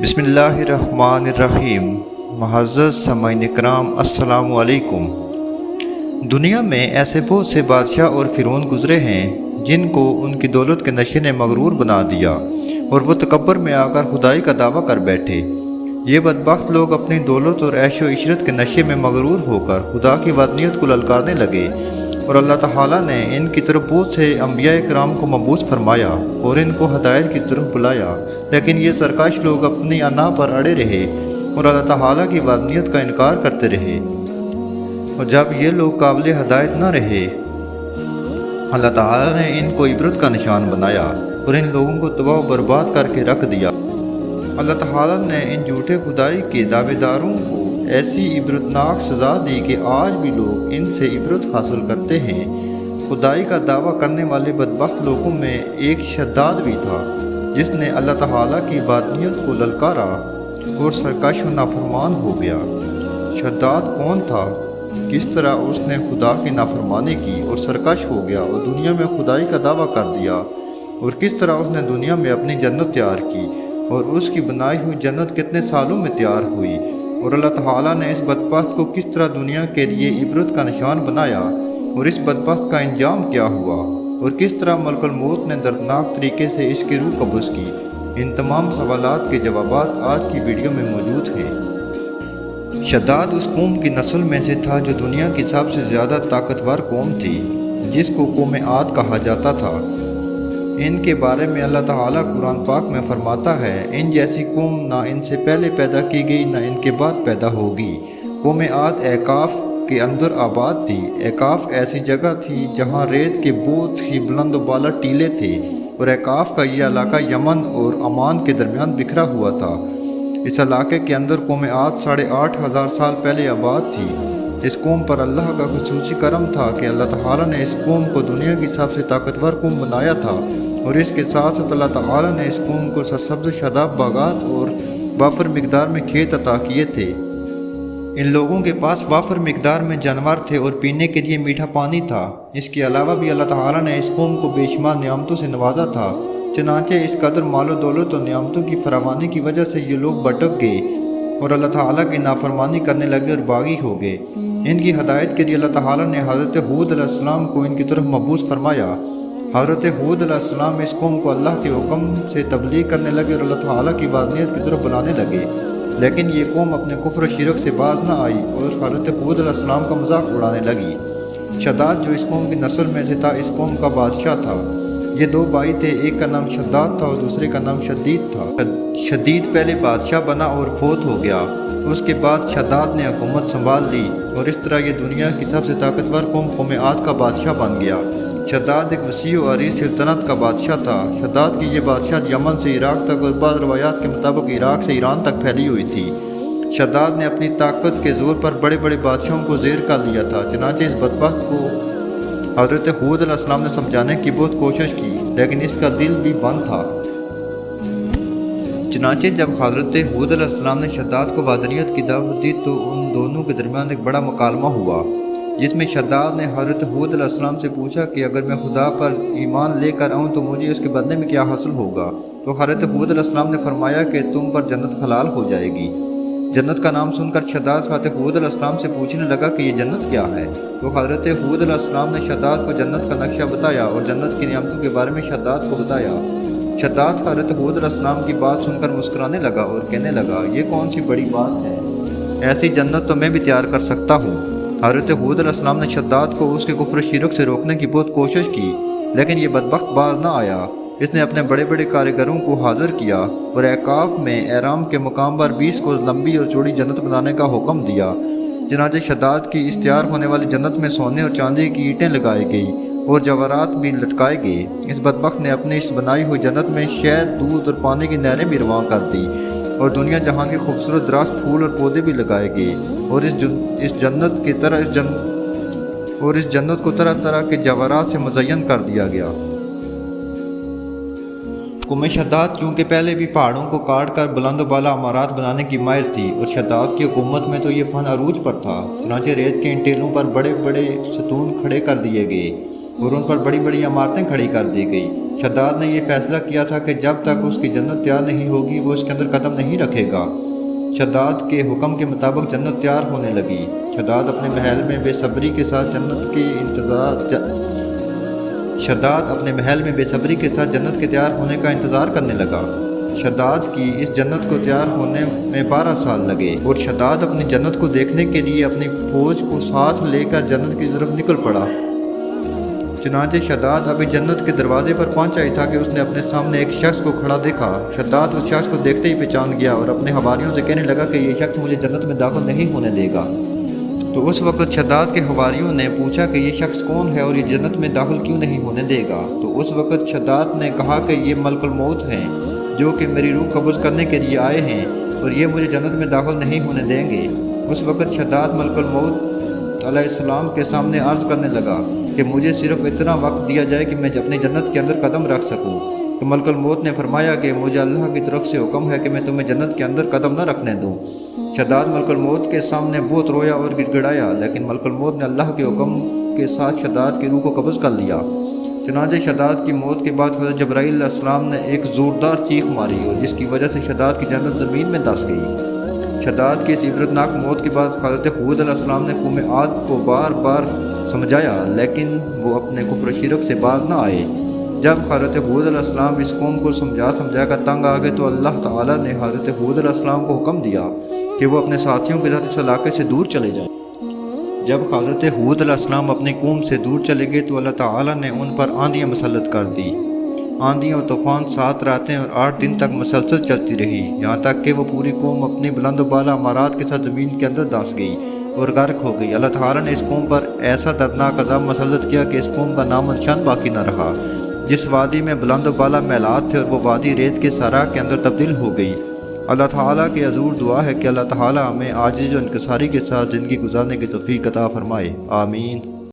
बिस्मिल्लाहिर्रहमानिर्रहीम। मुअज़्ज़ज़ सामाईन इकराम, अस्सलामु अलैकुम। दुनिया में ऐसे बहुत से बादशाह और फ़िरौन गुज़रे हैं जिनको उनकी दौलत के नशे ने मगरूर बना दिया और वो तकब्बुर में आकर खुदाई का दावा कर बैठे। ये बदबख्त लोग अपनी दौलत और ऐशो इशरत के नशे में मगरूर होकर खुदा की वतनीयत को ललकारने लगे और अल्लाह ताला ने इनकी तरफ बहुत से अंबिया इकराम को मबूस फरमाया और इनको हदायत की तरफ बुलाया, लेकिन ये सरकश लोग अपनी अना पर अड़े रहे और अल्लाह ताला की वतनीयत का इनकार करते रहे। और जब ये लोग काबिल हदायत न रहे, अल्लाह ताला ने इनको इबरत का निशान बनाया और इन लोगों को तबाह बर्बाद करके रख दिया। अल्लाह ताला ने इन झूठे खुदाई के दावेदारों को ऐसी इबरतनाक सज़ा दी कि आज भी लोग इनसे इबरत हासिल करते हैं। खुदाई का दावा करने वाले बदबख्त लोगों में एक शद्दाद भी था जिसने अल्लाह ताला की वतनीयत को ललकारा और सरकश व नाफरमान हो गया। शद्दाद कौन था? किस तरह उसने खुदा की नाफरमानी की और सरकश हो गया और दुनिया में खुदाई का दावा कर दिया, और किस तरह उसने दुनिया में अपनी जन्नत तैयार की और उसकी बनाई हुई जन्नत कितने सालों में तैयार हुई, और अल्लाह ताला ने इस बदबख्त को किस तरह दुनिया के लिए इबरत का निशान बनाया और इस बदबख्त का अंजाम क्या हुआ, और किस तरह मलकुल मौत ने दर्दनाक तरीके से इसकी रूह कब्ज़ की। इन तमाम सवालात के जवाबात आज की वीडियो में मौजूद हैं। शद्दाद उस कौम की नस्ल में से था जो दुनिया की सबसे ज़्यादा ताकतवर कौम थी, जिसको कौम आद कहा जाता था। इनके बारे में अल्लाह ताला कुरान पाक में फरमाता है, इन जैसी कौम ना इनसे पहले पैदा की गई ना इनके बाद पैदा होगी। कौम आद एकाफ के अंदर आबाद थी। एकाफ ऐसी जगह थी जहाँ रेत के बहुत ही बुलंद बाला टीले थे, और एकाफ का यह इलाका यमन और अमान के दरमियान बिखरा हुआ था। इस इलाके के अंदर कौम आद 8,500 साल पहले आबाद थी। इस कौम पर अल्लाह का खुसूसी करम था कि अल्लाह ताला ने इस कौम को दुनिया की सबसे ताकतवर कौम बनाया था, और इसके साथ साथ अल्लाह ताला ने इस कौम को सरसब्ज़ शादाब बागात और वाफर मिकदार में खेत अता किए थे। इन लोगों के पास वाफर मिकदार में जानवर थे और पीने के लिए मीठा पानी था। इसके अलावा भी अल्लाह ताला ने इस कौम को बेशुमार नियामतों से नवाजा था। चनाचे इस कदर मालो दौलत और नियामतों की फरावानी की वजह से ये लोग भटक गए और अल्लाह ताला की नाफरमानी करने लगे और बागी हो गए। इनकी हदायत के लिए अल्लाह ताला ने हज़रत हूद अलैहिस्सलाम को इनकी तरफ मबूस फरमाया। हज़रत हूद अलैहिस्सलाम इस कौम को अल्लाह के हुक्म से तबलीग करने लगे और अल्लाह ताला की वादनीयत की तरफ बुलाने लगे, लेकिन ये कौम अपने कुफ्र शिरक से बाज न आई और हज़रत हूद अलैहिस्सलाम का मजाक उड़ाने लगी। शद्दाद जो इस कौम की नस्ल में से था, इस कौम का बादशाह था। ये दो भाई थे, एक का नाम शद्दाद था और दूसरे का नाम शदीद था। शदीद पहले बादशाह बना और फौत हो गया। उसके बाद शद्दाद ने हुकूमत संभाल ली और इस तरह ये दुनिया की सबसे ताकतवर कौम आद का बादशाह बन गया। शद्दाद एक वसी और अरीज़ सल्तनत का बादशाह था। शद्दाद की ये बादशाह यमन से इराक तक और बाद रवायात के मुताबिक इराक से ईरान तक फैली हुई थी। शद्दाद ने अपनी ताकत के ज़ोर पर बड़े बड़े बादशाहों को ज़ेर कर लिया था। चनाचे इस बदबख्त को हज़रत हूद अलैहिस्सलाम ने समझाने की बहुत कोशिश की, लेकिन इसका दिल भी बंद था। चनाचे जब हज़रत हूद अलैहिस्सलाम ने शद्दाद को वादनीयत की दावत दी तो उन दोनों के दरमियान एक बड़ा मुकालमा हुआ, जिसमें शद्दाद ने हज़रत हूद अलैहिस्सलाम से पूछा कि अगर मैं खुदा पर ईमान लेकर आऊँ तो मुझे उसके बदले में क्या हासिल होगा। तो हज़रत हूद अलैहिस्सलाम ने फरमाया कि तुम पर जन्नत हलाल हो जाएगी। जन्नत का नाम सुनकर शद्दाद हज़रत हूद अलैहिस्सलाम से पूछने लगा कि ये जन्नत क्या है। तो हज़रत हूद अलैहिस्सलाम ने शद्दाद को जन्नत का नक्शा बताया और जन्नत की नियामतों के बारे में शद्दाद को बताया। शद्दाद हज़रत हूद अलैहिस्सलाम की बात सुनकर मुस्कुराने लगा और कहने लगा, ये कौन सी बड़ी बात है, ऐसी जन्नत तो मैं भी तैयार कर सकता हूँ। हज़रत हूद अलैहिस्सलाम ने शद्दाद को उसके कुफ्र शिरक से रोकने की बहुत कोशिश की, लेकिन ये बदबख्त बाज न आया। इसने अपने बड़े बड़े कारीगरों को हाजिर किया और एकाफ में एराम के मुकाम पर 20 को लंबी और चौड़ी जन्नत बनाने का हुक्म दिया। चनाचे शद्दाद की इस तैयार होने वाली जन्नत में सोने और चांदी की ईंटें लगाई गई और जवाहरात भी लटकाए गए। इस बदबख्त ने अपनी इस बनाई हुई जन्नत में शहद, दूध और पानी की नहरें भी रवां कर दी और दुनिया जहां के खूबसूरत दरख्त, फूल और पौधे भी लगाए गए, और इस जन्नत को तरह तरह के जवाहरात से मुज़य्यन कर दिया गया। कौम शद्दाद चूँकि पहले भी पहाड़ों को काट कर बुलंद बाला इमारत बनाने की माहिर थी, और शद्दाद की हुकूमत में तो ये फ़न अरूज पर था। चनाचे रेत के इन टीलों पर बड़े बड़े सतून खड़े कर दिए गए और उन पर बड़ी बड़ी इमारतें खड़ी कर दी गई। شداد نے یہ فیصلہ کیا تھا کہ جب تک اس کی جنت تیار نہیں ہوگی وہ اس کے اندر قدم نہیں رکھے گا۔ شداد کے حکم کے مطابق جنت تیار ہونے لگی۔ شداد اپنے محل میں بے صبری کے ساتھ جنت کے تیار ہونے کا انتظار کرنے لگا۔ شداد کی اس جنت کو تیار ہونے میں 12 سال لگے اور شداد اپنی جنت کو دیکھنے کے لیے اپنی فوج کو ساتھ لے کر جنت کی طرف نکل پڑا۔ چنانچہ شداد ابھی جنت کے دروازے پر پہنچا ہی تھا کہ اس نے اپنے سامنے ایک شخص کو کھڑا دیکھا۔ شداد اس شخص کو دیکھتے ہی پہچان گیا اور اپنے حواریوں سے کہنے لگا کہ یہ شخص مجھے جنت میں داخل نہیں ہونے دے گا۔ تو اس وقت شداد کے حواریوں نے پوچھا کہ یہ شخص کون ہے اور یہ جنت میں داخل کیوں نہیں ہونے دے گا؟ تو اس وقت شداد نے کہا کہ یہ ملک الموت ہیں جو کہ میری روح قبض کرنے کے لیے آئے ہیں اور یہ مجھے جنت میں داخل نہیں ہونے دیں گے۔ اس وقت شداد ملک الموت علیہ السلام کے سامنے عرض کرنے لگا کہ مجھے صرف اتنا وقت دیا جائے کہ میں اپنی جنت کے اندر قدم رکھ سکوں۔ تو ملک الموت نے فرمایا کہ مجھے اللہ کی طرف سے حکم ہے کہ میں تمہیں جنت کے اندر قدم نہ رکھنے دوں۔ شداد ملک الموت کے سامنے بہت رویا اور گڑ گڑایا، لیکن ملک الموت نے اللہ کے حکم کے ساتھ شداد کی روح کو قبض کر لیا۔ چنانچہ شداد کی موت کے بعد حضرت جبرائیل علیہ السلام نے ایک زوردار چیخ ماری اور جس کی وجہ سے شداد کی جنت زمین میں دھس گئی۔ شداد کی اس عبرتناک موت کے بعد حضرت ہود علیہ السلام نے قوم عاد کو بار بار سمجھایا، لیکن وہ اپنے کفر و شرک سے باز نہ آئے۔ جب حضرت ہود علیہ السلام اس قوم کو سمجھا کر تنگ آ گئے تو اللہ تعالیٰ نے حضرت ہود علیہ السلام کو حکم دیا کہ وہ اپنے ساتھیوں کے ساتھ اس علاقے سے دور چلے جائیں۔ جب حضرت ہود علیہ السلام اپنی قوم سے دور چلے گئے تو اللہ تعالیٰ نے ان پر آندیاں مسلط کر دی۔ آندھی اور طوفان 7 راتیں اور 8 دن تک مسلسل چلتی رہی، یہاں تک کہ وہ پوری قوم اپنی بلند و بالا عمارات کے ساتھ زمین کے اندر دھس گئی اور غرق ہو گئی۔ اللہ تعالیٰ نے اس قوم پر ایسا دردناک عذاب مسلط کیا کہ اس قوم کا نام و نشان باقی نہ رہا۔ جس وادی میں بلند و بالا محلات تھے اور وہ وادی ریت کے صحرا کے اندر تبدیل ہو گئی۔ اللہ تعالیٰ کی عزور دعا ہے کہ اللہ تعالیٰ ہمیں عاجز و انکساری کے ساتھ زندگی گزارنے کی توفیق عطا فرمائے، آمین۔